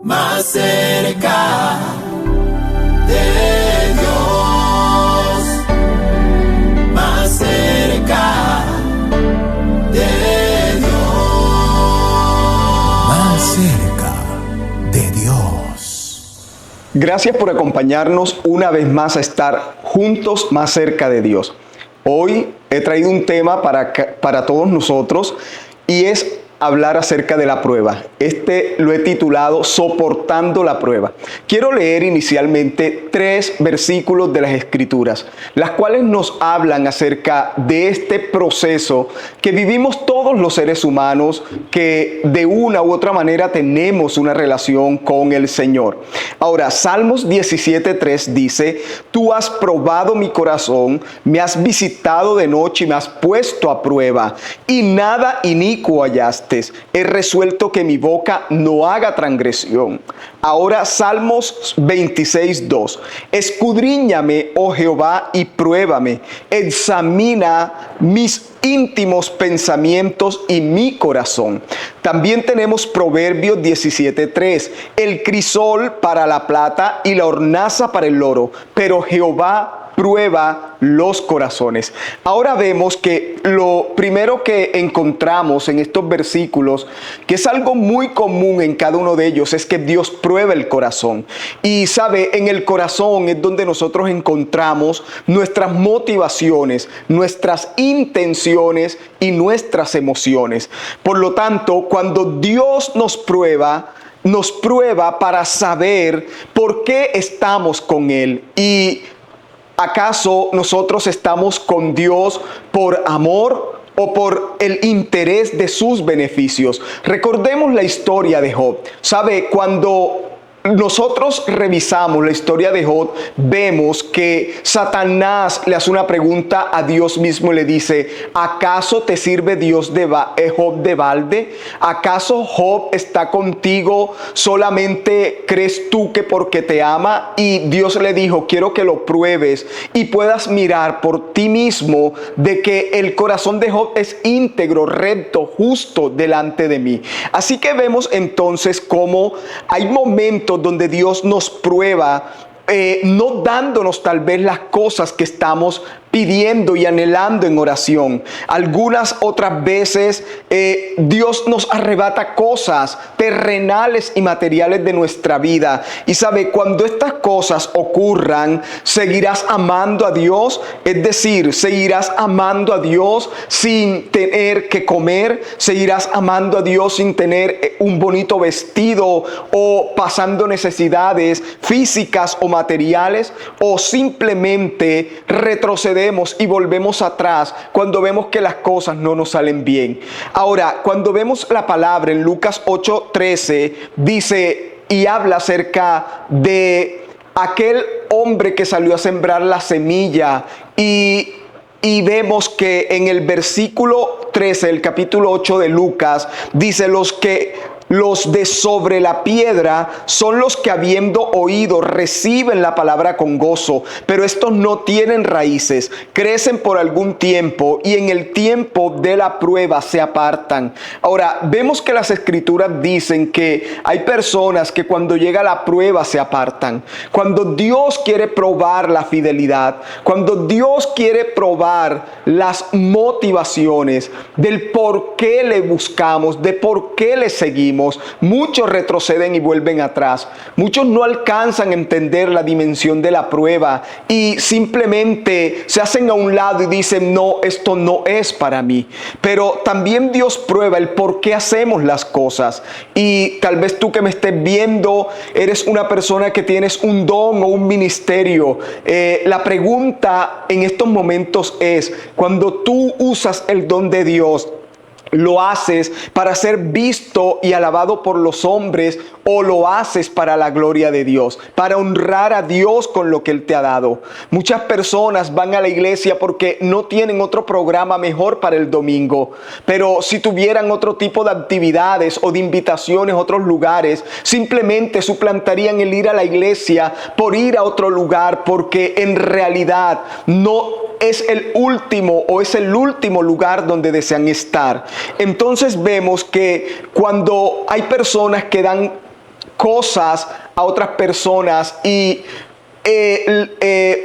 más cerca de Dios, más cerca de Dios, más cerca de Dios. Gracias por acompañarnos una vez más a estar juntos más cerca de Dios. Hoy he traído un tema para todos nosotros y es hablar acerca de la prueba. Lo he titulado Soportando la prueba. Quiero leer inicialmente 3 versículos de las Escrituras, las cuales nos hablan acerca de este proceso que vivimos todos los seres humanos que de una u otra manera tenemos una relación con el Señor. Ahora, Salmos 17:3 dice: Tú has probado mi corazón, me has visitado de noche y me has puesto a prueba, y nada inicuo hallaste. He resuelto que mi boca no haga transgresión. Ahora Salmos 26:2. Escudriñame, oh Jehová, y pruébame. Examina mis íntimos pensamientos y mi corazón. También tenemos Proverbios 17:3. El crisol para la plata y la hornaza para el oro, pero Jehová prueba los corazones. Ahora vemos que lo primero que encontramos en estos versículos, que es algo muy común en cada uno de ellos, es que Dios prueba el corazón. Y sabe, en el corazón es donde nosotros encontramos nuestras motivaciones, nuestras intenciones y nuestras emociones. Por lo tanto, cuando Dios nos prueba para saber por qué estamos con Él. Y ¿acaso nosotros estamos con Dios por amor o por el interés de sus beneficios? Recordemos la historia de Job. ¿Sabe? Cuando nosotros revisamos la historia de Job, vemos que Satanás le hace una pregunta a Dios mismo y le dice: ¿acaso te sirve Dios de Job de balde? ¿Acaso Job está contigo solamente crees tú que porque te ama? Y Dios le dijo: quiero que lo pruebes y puedas mirar por ti mismo de que el corazón de Job es íntegro, recto, justo delante de mí. Así que vemos entonces cómo hay momentos donde Dios nos prueba, no dándonos tal vez las cosas que estamos pidiendo y anhelando en oración. Algunas otras veces Dios nos arrebata cosas terrenales y materiales de nuestra vida. Y sabe, cuando estas cosas ocurran, seguirás amando a Dios, es decir, seguirás amando a Dios sin tener que comer, seguirás amando a Dios sin tener un bonito vestido o pasando necesidades físicas o materiales, o simplemente retrocedemos y volvemos atrás cuando vemos que las cosas no nos salen bien. Ahora, cuando vemos la palabra en Lucas 8:13, dice y habla acerca de aquel hombre que salió a sembrar la semilla, y vemos que en el versículo 13 del capítulo 8 de Lucas dice: los de sobre la piedra son los que, habiendo oído, reciben la palabra con gozo, pero estos no tienen raíces, crecen por algún tiempo y en el tiempo de la prueba se apartan. Ahora, vemos que las Escrituras dicen que hay personas que cuando llega la prueba se apartan. Cuando Dios quiere probar la fidelidad, cuando Dios quiere probar las motivaciones del por qué le buscamos, de por qué le seguimos, muchos retroceden y vuelven atrás. Muchos no alcanzan a entender la dimensión de la prueba y simplemente se hacen a un lado y dicen: no, esto no es para mí. Pero también Dios prueba el por qué hacemos las cosas. Y tal vez tú que me estés viendo eres una persona que tienes un don o un ministerio. La pregunta en estos momentos es: cuando tú usas el don de Dios, ¿lo haces para ser visto y alabado por los hombres, o lo haces para la gloria de Dios, para honrar a Dios con lo que Él te ha dado? Muchas personas van a la iglesia porque no tienen otro programa mejor para el domingo, pero si tuvieran otro tipo de actividades o de invitaciones a otros lugares, simplemente suplantarían el ir a la iglesia por ir a otro lugar, porque en realidad no es el último o es el último lugar donde desean estar. Entonces vemos que cuando hay personas que dan cosas a otras personas y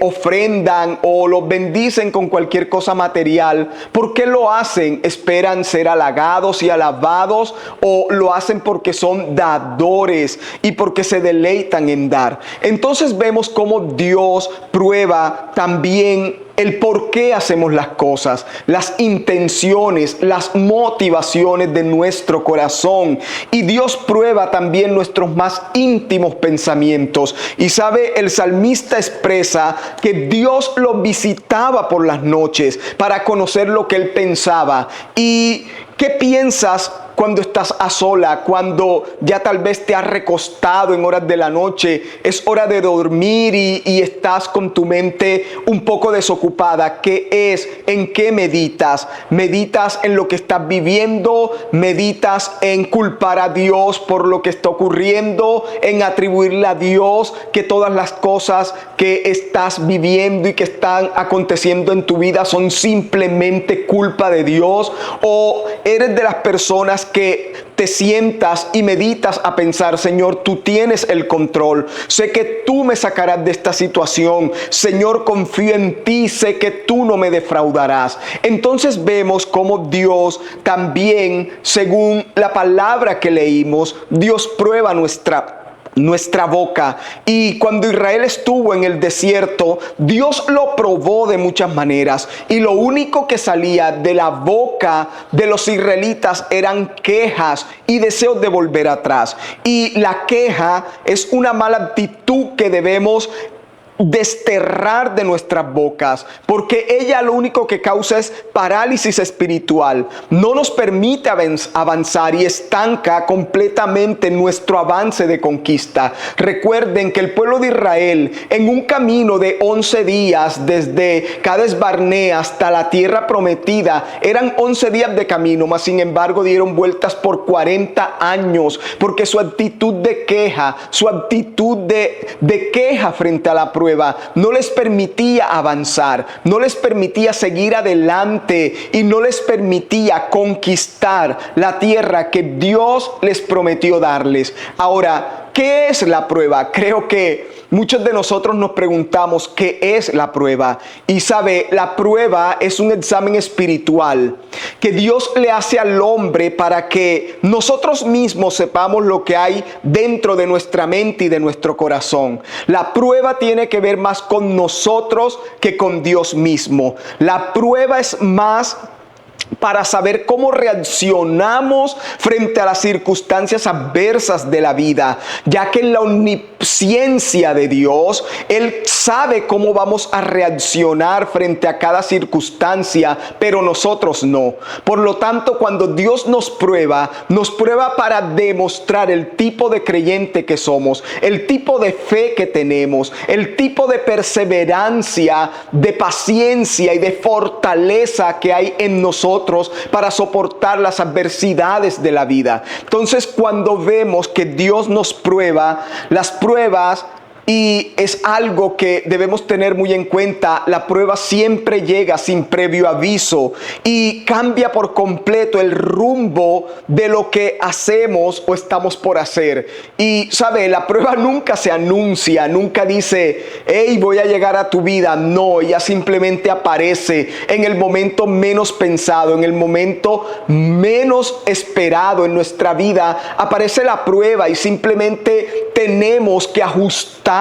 ofrendan o los bendicen con cualquier cosa material, ¿por qué lo hacen? ¿Esperan ser halagados y alabados o lo hacen porque son dadores y porque se deleitan en dar? Entonces vemos cómo Dios prueba también el por qué hacemos las cosas, las intenciones, las motivaciones de nuestro corazón. Y Dios prueba también nuestros más íntimos pensamientos. Y sabe, el salmista expresa que Dios lo visitaba por las noches para conocer lo que él pensaba. ¿Y qué piensas cuando estás a sola, cuando ya tal vez te has recostado en horas de la noche, es hora de dormir y estás con tu mente un poco desocupada? ¿Qué es? ¿En qué meditas? ¿Meditas en lo que estás viviendo? ¿Meditas en culpar a Dios por lo que está ocurriendo? ¿En atribuirle a Dios que todas las cosas que estás viviendo y que están aconteciendo en tu vida son simplemente culpa de Dios? ¿O eres de las personas que te sientas y meditas a pensar: Señor, tú tienes el control, sé que tú me sacarás de esta situación, Señor, confío en ti, sé que tú no me defraudarás? Entonces vemos cómo Dios también, según la palabra que leímos, Dios prueba nuestra boca. Y cuando Israel estuvo en el desierto, Dios lo probó de muchas maneras, y lo único que salía de la boca de los israelitas eran quejas y deseos de volver atrás. Y la queja es una mala actitud que debemos desterrar de nuestras bocas, porque ella lo único que causa es parálisis espiritual, no nos permite avanzar y estanca completamente nuestro avance de conquista. Recuerden que el pueblo de Israel, en un camino de 11 días desde Cades Barnea hasta la tierra prometida, eran 11 días de camino, mas sin embargo dieron vueltas por 40 años, porque su actitud de queja, su actitud de queja frente a la prueba no les permitía avanzar, no les permitía seguir adelante y no les permitía conquistar la tierra que Dios les prometió darles. Ahora, ¿qué es la prueba? Creo que muchos de nosotros nos preguntamos ¿qué es la prueba? Y sabe, la prueba es un examen espiritual que Dios le hace al hombre para que nosotros mismos sepamos lo que hay dentro de nuestra mente y de nuestro corazón. La prueba tiene que ver más con nosotros que con Dios mismo. La prueba es más para saber cómo reaccionamos frente a las circunstancias adversas de la vida, ya que en la omnisciencia de Dios, Él sabe cómo vamos a reaccionar frente a cada circunstancia, pero nosotros no. Por lo tanto, cuando Dios nos prueba para demostrar el tipo de creyente que somos, el tipo de fe que tenemos, el tipo de perseverancia, de paciencia y de fortaleza que hay en nosotros para soportar las adversidades de la vida. Entonces, cuando vemos que Dios nos prueba, las pruebas, y es algo que debemos tener muy en cuenta, la prueba siempre llega sin previo aviso y cambia por completo el rumbo de lo que hacemos o estamos por hacer. Y sabe, la prueba nunca se anuncia, nunca dice: hey, voy a llegar a tu vida. No, ella simplemente aparece en el momento menos pensado, en el momento menos esperado en nuestra vida. Aparece la prueba y simplemente tenemos que ajustar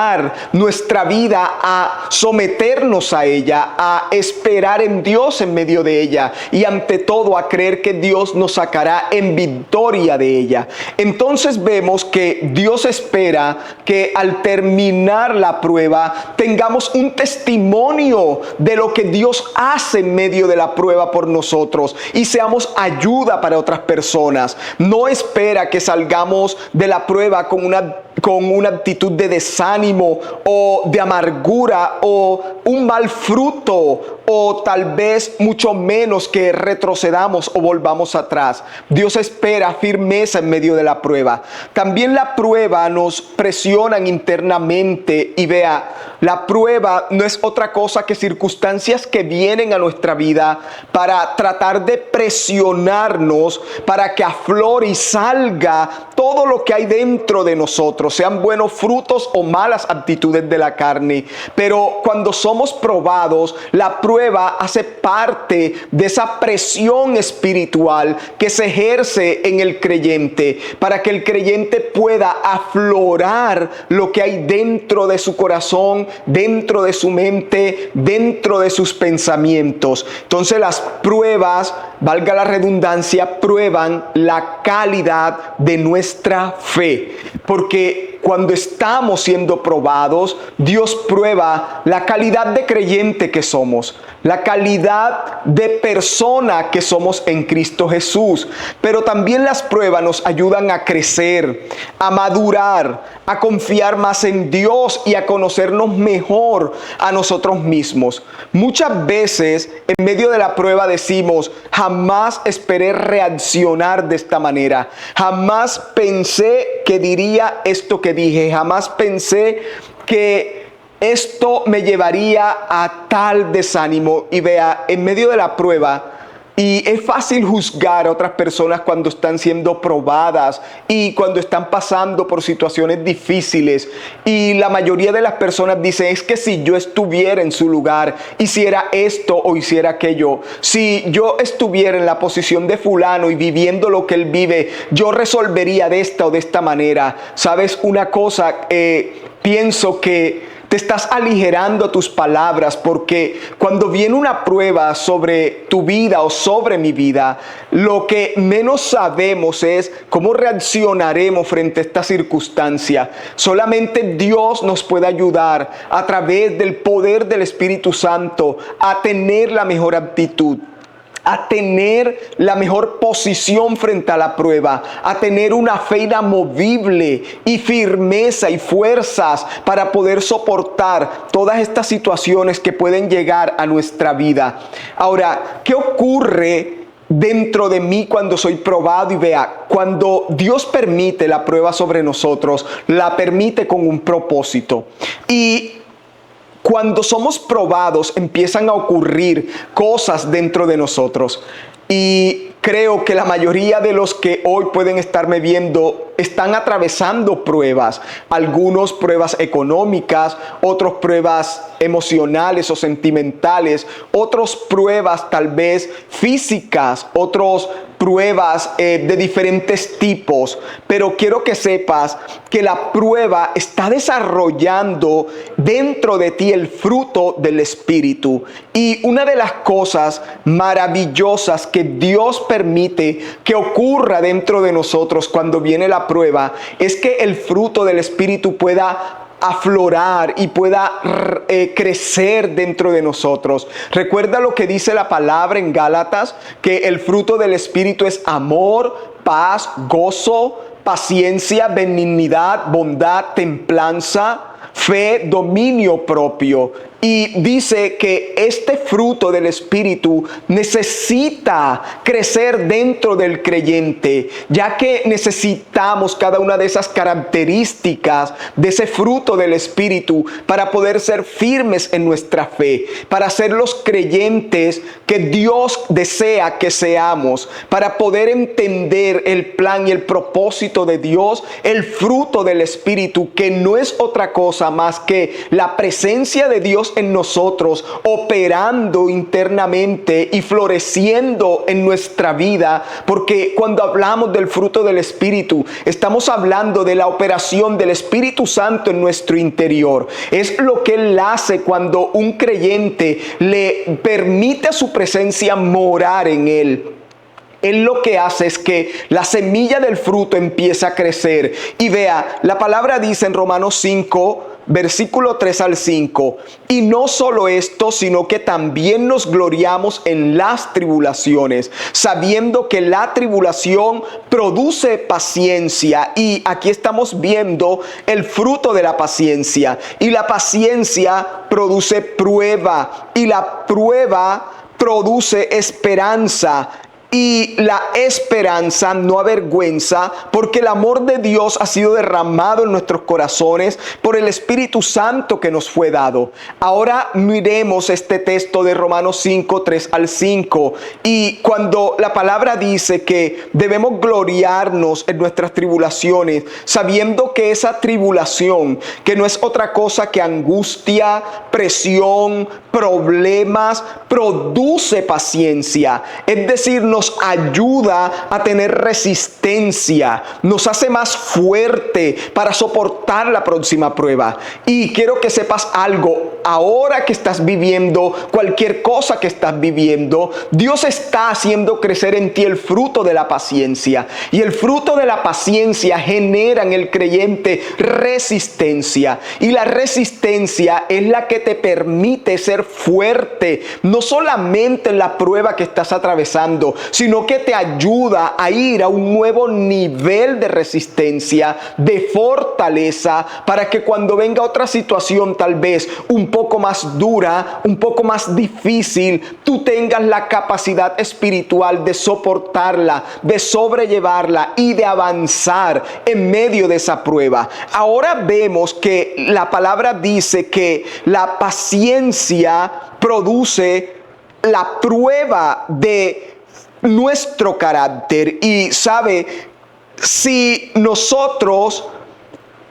nuestra vida a someternos a ella, a esperar en Dios en medio de ella y ante todo a creer que Dios nos sacará en victoria de ella. Entonces vemos que Dios espera que al terminar la prueba tengamos un testimonio de lo que Dios hace en medio de la prueba por nosotros y seamos ayuda para otras personas. No espera que salgamos de la prueba con una actitud de desánimo o de amargura o un mal fruto o tal vez mucho menos que retrocedamos o volvamos atrás. Dios espera firmeza en medio de la prueba. También la prueba nos presiona internamente, y vea, la prueba no es otra cosa que circunstancias que vienen a nuestra vida para tratar de presionarnos para que aflore y salga todo lo que hay dentro de nosotros, sean buenos frutos o malas actitudes de la carne. Pero cuando somos probados, la prueba hace parte de esa presión espiritual que se ejerce en el creyente para que el creyente pueda aflorar lo que hay dentro de su corazón, dentro de su mente, dentro de sus pensamientos. Entonces las pruebas, valga la redundancia, prueban la calidad de nuestra fe, porque cuando estamos siendo probados, Dios prueba la calidad de creyente que somos, la calidad de persona que somos en Cristo Jesús. Pero también las pruebas nos ayudan a crecer, a madurar, a confiar más en Dios y a conocernos mejor a nosotros mismos. Muchas veces en medio de la prueba decimos: jamás esperé reaccionar de esta manera, jamás pensé que diría esto que dije, jamás pensé que esto me llevaría a tal desánimo. Y vea, en medio de la prueba, y es fácil juzgar a otras personas cuando están siendo probadas y cuando están pasando por situaciones difíciles. Y la mayoría de las personas dicen: es que si yo estuviera en su lugar, hiciera esto o hiciera aquello. Si yo estuviera en la posición de fulano y viviendo lo que él vive, yo resolvería de esta o de esta manera. ¿Sabes una cosa? Pienso que te estás aligerando tus palabras, porque cuando viene una prueba sobre tu vida o sobre mi vida, lo que menos sabemos es cómo reaccionaremos frente a esta circunstancia. Solamente Dios nos puede ayudar a través del poder del Espíritu Santo a tener la mejor actitud, a tener la mejor posición frente a la prueba, a tener una fe inamovible y firmeza y fuerzas para poder soportar todas estas situaciones que pueden llegar a nuestra vida. Ahora, ¿qué ocurre dentro de mí cuando soy probado? Y vea, cuando Dios permite la prueba sobre nosotros, la permite con un propósito. Y cuando somos probados, empiezan a ocurrir cosas dentro de nosotros. Y creo que la mayoría de los que hoy pueden estarme viendo están atravesando pruebas. Algunos pruebas económicas, otros pruebas emocionales o sentimentales, otros pruebas tal vez físicas, otros pruebas de diferentes tipos. Pero quiero que sepas que la prueba está desarrollando dentro de ti el fruto del Espíritu. Y una de las cosas maravillosas que Dios permite que ocurra dentro de nosotros cuando viene la prueba es que el fruto del Espíritu pueda aflorar y pueda crecer dentro de nosotros. Recuerda lo que dice la palabra en Gálatas, que el fruto del Espíritu es amor, paz, gozo, paciencia, benignidad, bondad, templanza, fe, dominio propio. Y dice que este fruto del Espíritu necesita crecer dentro del creyente, ya que necesitamos cada una de esas características de ese fruto del Espíritu para poder ser firmes en nuestra fe, para ser los creyentes que Dios desea que seamos, para poder entender el plan y el propósito de Dios. El fruto del Espíritu, que no es otra cosa más que la presencia de Dios en nosotros, operando internamente y floreciendo en nuestra vida. Porque cuando hablamos del fruto del Espíritu, estamos hablando de la operación del Espíritu Santo en nuestro interior. Es lo que Él hace cuando un creyente le permite a su presencia morar en él. Él lo que hace es que la semilla del fruto empieza a crecer. Y vea, la palabra dice en Romanos 5, versículo 3 al 5. Y no solo esto, sino que también nos gloriamos en las tribulaciones, sabiendo que la tribulación produce paciencia. Y aquí estamos viendo el fruto de la paciencia. Y la paciencia produce prueba. Y la prueba produce esperanza. Y la esperanza no avergüenza, porque el amor de Dios ha sido derramado en nuestros corazones por el Espíritu Santo que nos fue dado. Ahora miremos este texto de Romanos 5, 3 al 5. Y cuando la palabra dice que debemos gloriarnos en nuestras tribulaciones, sabiendo que esa tribulación, que no es otra cosa que angustia, presión, problemas, produce paciencia. Es decir, nos ayuda a tener resistencia, nos hace más fuerte para soportar la próxima prueba. Y quiero que sepas algo, ahora que estás viviendo cualquier cosa que estás viviendo, Dios está haciendo crecer en ti el fruto de la paciencia. Y el fruto de la paciencia genera en el creyente resistencia. Y la resistencia es la que te permite ser fuerte, no solamente en la prueba que estás atravesando, sino que te ayuda a ir a un nuevo nivel de resistencia, de fortaleza, para que cuando venga otra situación tal vez un poco más dura, un poco más difícil, tú tengas la capacidad espiritual de soportarla, de sobrellevarla y de avanzar en medio de esa prueba. Ahora vemos que la palabra dice que la paciencia produce la prueba de nuestro carácter. Y sabe, si nosotros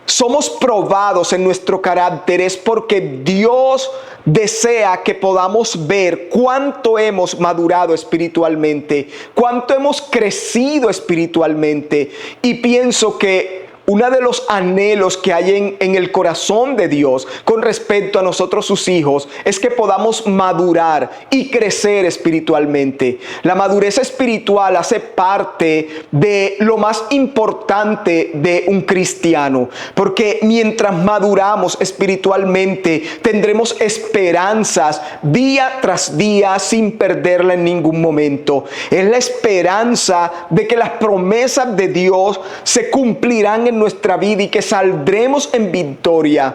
somos probados en nuestro carácter, es porque Dios desea que podamos ver cuánto hemos madurado espiritualmente, cuánto hemos crecido espiritualmente. Y pienso que uno de los anhelos que hay en el corazón de Dios con respecto a nosotros sus hijos es que podamos madurar y crecer espiritualmente. La madurez espiritual hace parte de lo más importante de un cristiano, porque mientras maduramos espiritualmente tendremos esperanzas día tras día sin perderla en ningún momento. Es la esperanza de que las promesas de Dios se cumplirán en nuestra vida y que saldremos en victoria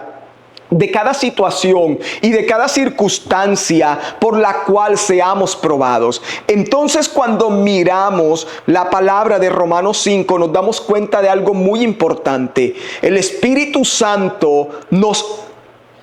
de cada situación y de cada circunstancia por la cual seamos probados. Entonces, cuando miramos la palabra de Romanos 5, nos damos cuenta de algo muy importante. El Espíritu Santo nos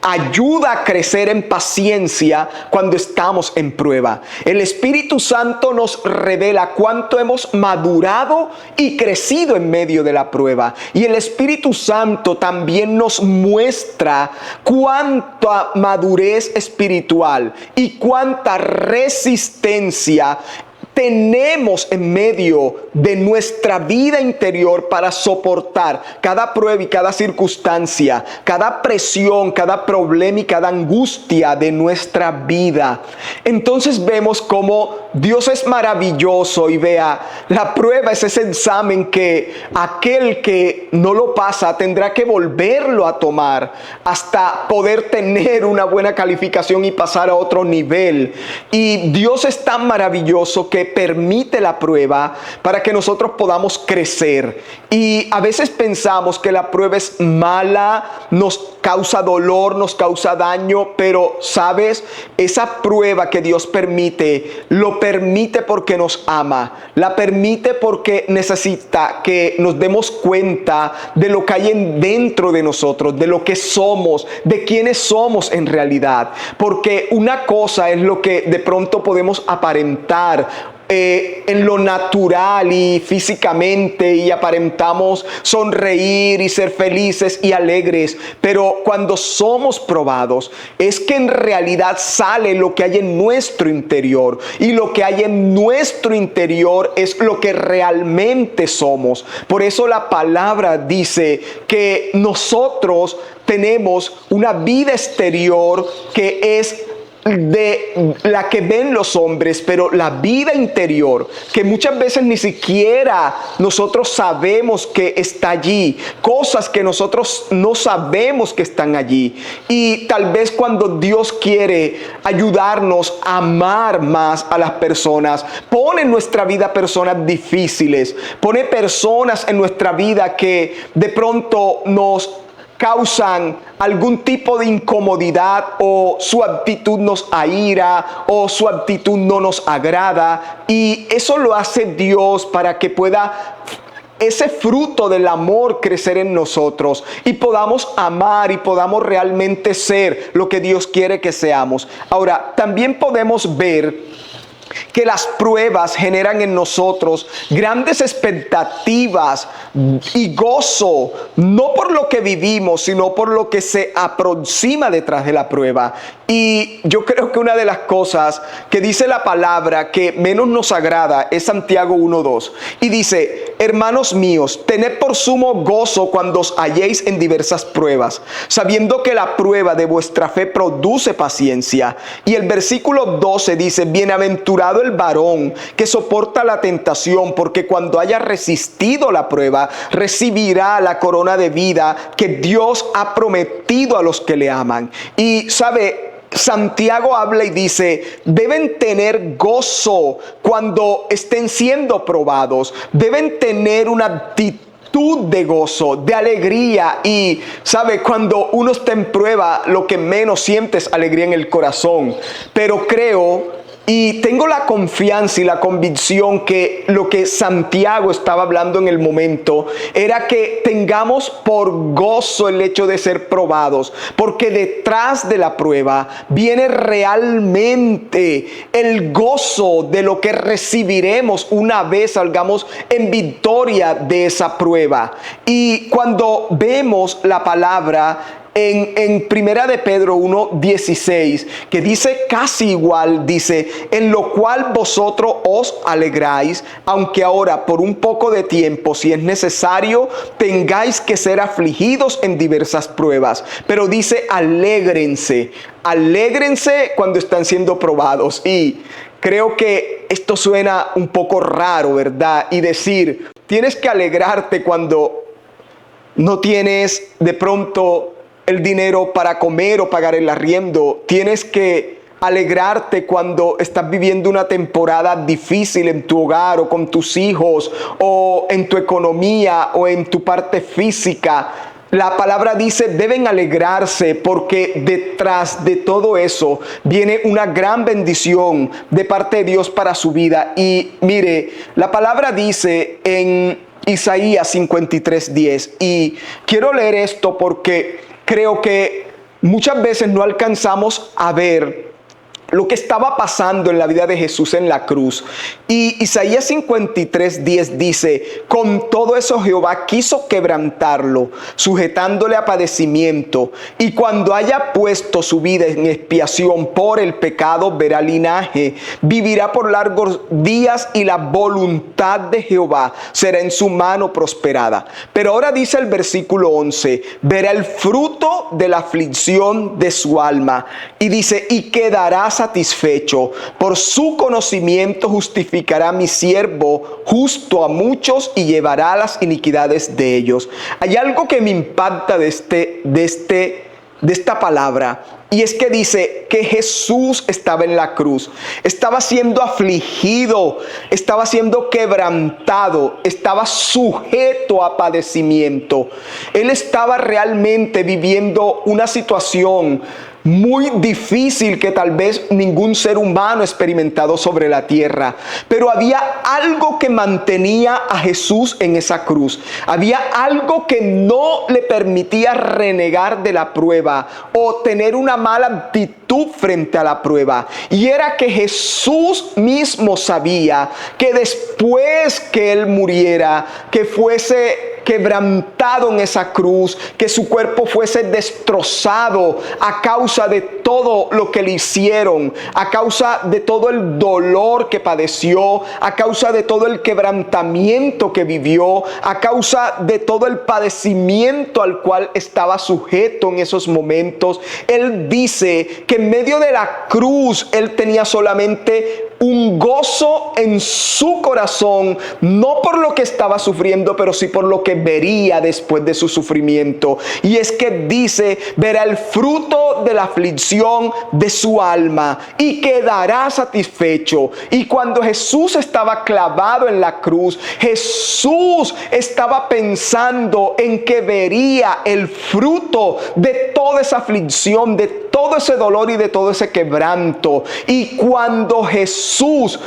ayuda a crecer en paciencia cuando estamos en prueba. El Espíritu Santo nos revela cuánto hemos madurado y crecido en medio de la prueba. Y el Espíritu Santo también nos muestra cuánta madurez espiritual y cuánta resistencia tenemos en medio de nuestra vida interior para soportar cada prueba y cada circunstancia, cada presión, cada problema y cada angustia de nuestra vida. Entonces vemos cómo Dios es maravilloso y vea, la prueba es ese examen que aquel que no lo pasa tendrá que volverlo a tomar hasta poder tener una buena calificación y pasar a otro nivel. Y Dios es tan maravilloso que permite la prueba para que nosotros podamos crecer. Y a veces pensamos que la prueba es mala, nos causa dolor, nos causa daño, pero ¿sabes? Esa prueba que Dios permite, lo permite porque nos ama, la permite porque necesita que nos demos cuenta de lo que hay dentro de nosotros, de lo que somos, de quiénes somos en realidad. Porque una cosa es lo que de pronto podemos aparentar en lo natural y físicamente, y aparentamos sonreír y ser felices y alegres, pero cuando somos probados es que en realidad sale lo que hay en nuestro interior, y lo que hay en nuestro interior es lo que realmente somos. Por eso la palabra dice que nosotros tenemos una vida exterior que es de la que ven los hombres, pero la vida interior, que muchas veces ni siquiera nosotros sabemos que está allí, cosas que nosotros no sabemos que están allí. Y tal vez cuando Dios quiere ayudarnos a amar más a las personas, pone en nuestra vida personas difíciles, pone personas en nuestra vida que de pronto nos causan algún tipo de incomodidad, o su actitud nos aira, o su actitud no nos agrada, y eso lo hace Dios para que pueda ese fruto del amor crecer en nosotros y podamos amar y podamos realmente ser lo que Dios quiere que seamos. Ahora, también podemos ver que las pruebas generan en nosotros grandes expectativas y gozo, no por lo que vivimos, sino por lo que se aproxima detrás de la prueba. Y yo creo que una de las cosas que dice la palabra que menos nos agrada es Santiago 1:2. Y dice: hermanos míos, tened por sumo gozo cuando os halléis en diversas pruebas, sabiendo que la prueba de vuestra fe produce paciencia. Y el versículo 12 dice: bienaventurado el varón que soporta la tentación, porque cuando haya resistido la prueba, recibirá la corona de vida que Dios ha prometido a los que le aman. Y sabe, Santiago habla y dice: deben tener gozo cuando estén siendo probados, deben tener una actitud de gozo, de alegría. Y sabe, cuando uno está en prueba, lo que menos siente es alegría en el corazón. Pero creo y tengo la confianza y la convicción que lo que Santiago estaba hablando en el momento era que tengamos por gozo el hecho de ser probados, porque detrás de la prueba viene realmente el gozo de lo que recibiremos una vez salgamos en victoria de esa prueba. Y cuando vemos la palabra en Primera de Pedro 1:16, que dice casi igual, dice: en lo cual vosotros os alegráis, aunque ahora por un poco de tiempo, si es necesario, tengáis que ser afligidos en diversas pruebas. Pero dice: alégrense cuando están siendo probados. Y creo que esto suena un poco raro, ¿verdad? Y decir, tienes que alegrarte cuando no tienes de pronto el dinero para comer o pagar el arriendo. Tienes que alegrarte cuando estás viviendo una temporada difícil en tu hogar o con tus hijos, o en tu economía o en tu parte física. La palabra dice: deben alegrarse, porque detrás de todo eso viene una gran bendición de parte de Dios para su vida. Y mire, la palabra dice en Isaías 53:10, y quiero leer esto porque creo que muchas veces no alcanzamos a ver lo que estaba pasando en la vida de Jesús en la cruz. Y Isaías 53:10 dice: con todo eso Jehová quiso quebrantarlo, sujetándole a padecimiento, y cuando haya puesto su vida en expiación por el pecado, verá linaje, vivirá por largos días, y la voluntad de Jehová será en su mano prosperada. Pero ahora dice el versículo 11: verá el fruto de la aflicción de su alma, y dice: y quedará satisfecho. Por su conocimiento justificará mi siervo justo a muchos, y llevará las iniquidades de ellos. Hay algo que me impacta de esta palabra, y es que dice que Jesús estaba en la cruz, estaba siendo afligido, estaba siendo quebrantado, estaba sujeto a padecimiento. Él estaba realmente viviendo una situación muy difícil que tal vez ningún ser humano ha experimentado sobre la tierra. Pero había algo que mantenía a Jesús en esa cruz. Había algo que no le permitía renegar de la prueba o tener una mala actitud frente a la prueba. Y era que Jesús mismo sabía que después que Él muriera, que fuese quebrantado en esa cruz, que su cuerpo fuese destrozado a causa de todo lo que le hicieron, a causa de todo el dolor que padeció, a causa de todo el quebrantamiento que vivió, a causa de todo el padecimiento al cual estaba sujeto en esos momentos. Él dice que en medio de la cruz él tenía solamente un gozo en su corazón, no por lo que estaba sufriendo, pero sí por lo que vería después de su sufrimiento. Y es que dice, verá el fruto de la aflicción de su alma y quedará satisfecho. Y cuando Jesús estaba clavado en la cruz, Jesús estaba pensando en que vería el fruto de toda esa aflicción, de todo ese dolor y de todo ese quebranto. Y cuando Jesús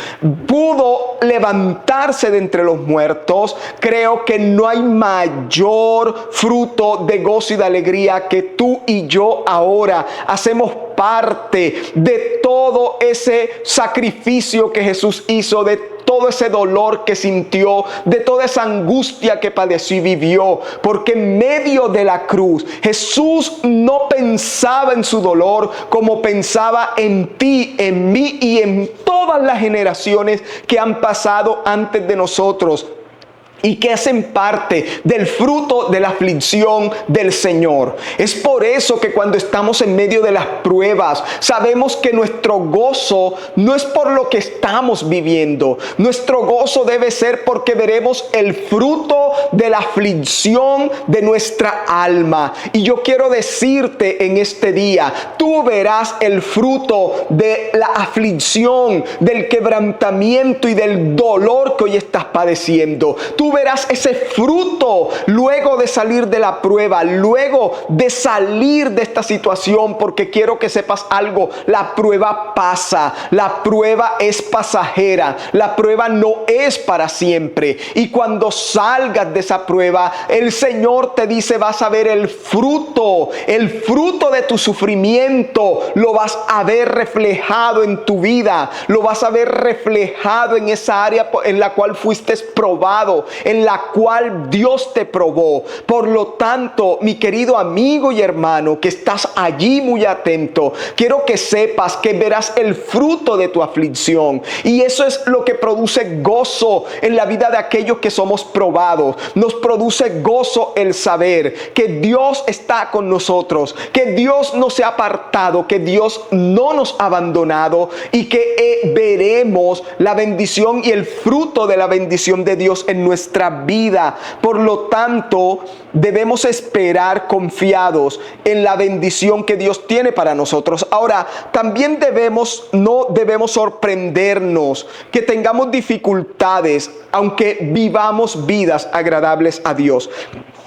pudo levantarse de entre los muertos, creo que no hay mayor fruto de gozo y de alegría que tú y yo ahora hacemos parte de todo ese sacrificio que Jesús hizo, de todo ese dolor que sintió, de toda esa angustia que padeció y vivió, porque en medio de la cruz Jesús no pensaba en su dolor como pensaba en ti, en mí y en todas las generaciones que han pasado antes de nosotros y que hacen parte del fruto de la aflicción del Señor. Es por eso que cuando estamos en medio de las pruebas, sabemos que nuestro gozo no es por lo que estamos viviendo. Nuestro gozo debe ser porque veremos el fruto de la aflicción de nuestra alma. Y yo quiero decirte en este día, tú verás el fruto de la aflicción, del quebrantamiento y del dolor que hoy estás padeciendo. Tú verás ese fruto luego de salir de la prueba, luego de salir de esta situación, porque quiero que sepas algo: la prueba pasa, la prueba es pasajera, la prueba no es para siempre. Y cuando salgas de esa prueba, el Señor te dice, vas a ver el fruto de tu sufrimiento, lo vas a ver reflejado en tu vida, lo vas a ver reflejado en esa área en la cual fuiste probado, en la cual Dios te probó. Por lo tanto, mi querido amigo y hermano que estás allí muy atento, quiero que sepas que verás el fruto de tu aflicción, y eso es lo que produce gozo en la vida de aquellos que somos probados. Nos produce gozo el saber que Dios está con nosotros, que Dios no se ha apartado, que Dios no nos ha abandonado, y que veremos la bendición y el fruto de la bendición de Dios en nuestra vida. Por lo tanto, debemos esperar confiados en la bendición que Dios tiene para nosotros. Ahora, también no debemos sorprendernos que tengamos dificultades, aunque vivamos vidas agradables a Dios.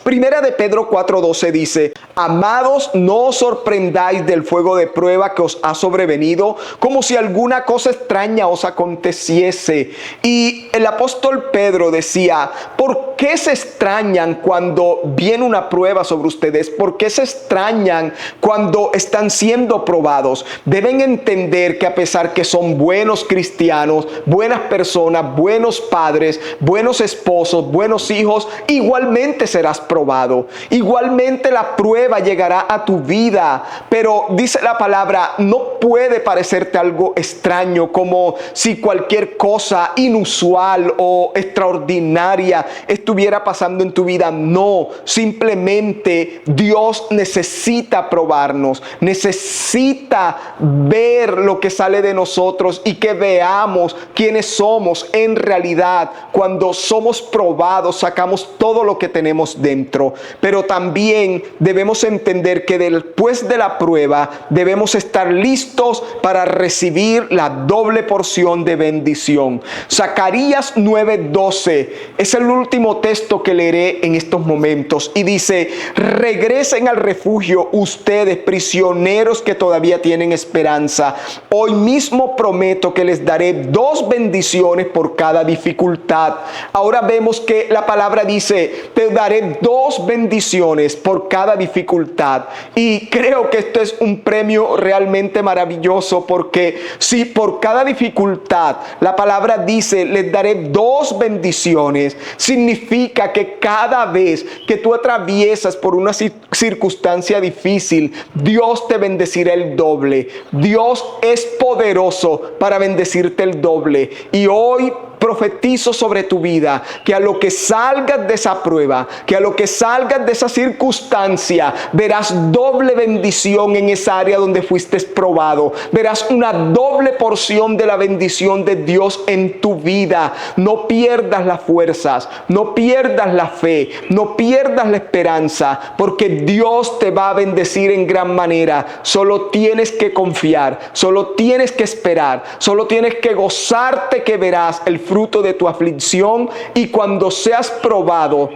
Primera de Pedro 4:12 dice: amados, no os sorprendáis del fuego de prueba que os ha sobrevenido, como si alguna cosa extraña os aconteciese. Y el apóstol Pedro decía: ¿por qué se extrañan cuando viene una prueba sobre ustedes? ¿Por qué se extrañan cuando están siendo probados? Deben entender que a pesar que son buenos cristianos, buenas personas, buenos padres, buenos esposos, buenos hijos, igualmente serás probado. Igualmente la prueba llegará a tu vida, pero dice la palabra, no puede parecerte algo extraño, como si cualquier cosa inusual o extraordinaria estuviera pasando en tu vida. No, simplemente Dios necesita probarnos, necesita ver lo que sale de nosotros y que veamos quiénes somos en realidad. Cuando somos probados, sacamos todo lo que tenemos dentro. Pero también debemos entender que después de la prueba debemos estar listos para recibir la doble porción de bendición. Zacarías 9:12 es el último texto que leeré en estos momentos, y dice: regresen al refugio ustedes, prisioneros que todavía tienen esperanza. Hoy mismo prometo que les daré 2 bendiciones por cada dificultad. Ahora vemos que la palabra dice: te daré 2 bendiciones por cada dificultad. Y creo que esto es un premio realmente maravilloso, porque si por cada dificultad la palabra dice les daré 2 bendiciones, significa que cada vez que tú atraviesas por una circunstancia difícil, Dios te bendecirá el doble. Dios es poderoso para bendecirte el doble. Y hoy profetizo sobre tu vida que a lo que salgas de esa prueba, que a lo que salgas de esa circunstancia, verás doble bendición en esa área donde fuiste probado. Verás una doble porción de la bendición de Dios en tu vida. No pierdas las fuerzas, no pierdas la fe, no pierdas la esperanza, porque Dios te va a bendecir en gran manera. Solo tienes que confiar, solo tienes que esperar, solo tienes que gozarte que verás el fruto de tu aflicción, y cuando seas probado,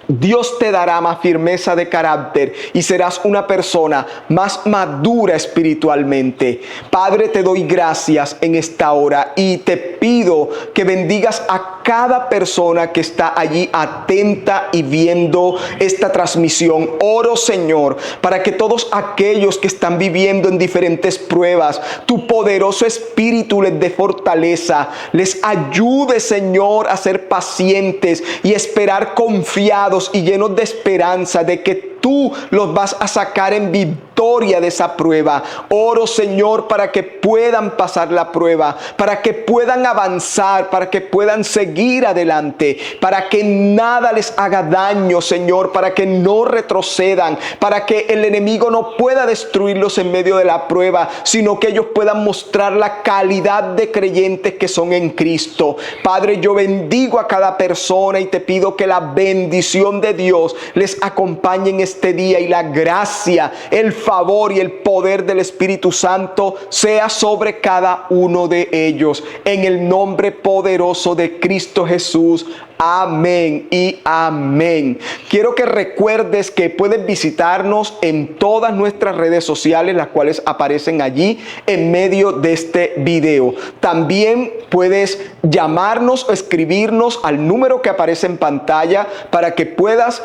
Dios te dará más firmeza de carácter y serás una persona más madura espiritualmente. Padre, te doy gracias en esta hora y te pido que bendigas a cada persona que está allí atenta y viendo esta transmisión. Oro, Señor, para que todos aquellos que están viviendo en diferentes pruebas, tu poderoso espíritu les dé fortaleza, les ayude, Señor, a ser pacientes y esperar confiados y llenos de esperanza de que tú los vas a sacar en victoria de esa prueba. Oro, Señor, para que puedan pasar la prueba, para que puedan avanzar, para que puedan seguir adelante, para que nada les haga daño, Señor, para que no retrocedan, para que el enemigo no pueda destruirlos en medio de la prueba, sino que ellos puedan mostrar la calidad de creyentes que son en Cristo. Padre, yo bendigo a cada persona y te pido que la bendición de Dios les acompañe en este día, y la gracia, el favor y el poder del Espíritu Santo sea sobre cada uno de ellos. En el nombre poderoso de Cristo Jesús. Amén y amén. Quiero que recuerdes que puedes visitarnos en todas nuestras redes sociales, las cuales aparecen allí en medio de este video. También puedes llamarnos o escribirnos al número que aparece en pantalla para que puedas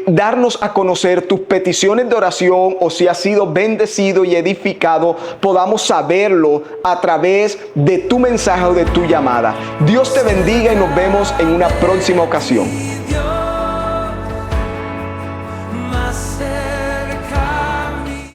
darnos a conocer tus peticiones de oración, o si has sido bendecido y edificado, podamos saberlo a través de tu mensaje o de tu llamada. Dios te bendiga y nos vemos en una próxima ocasión.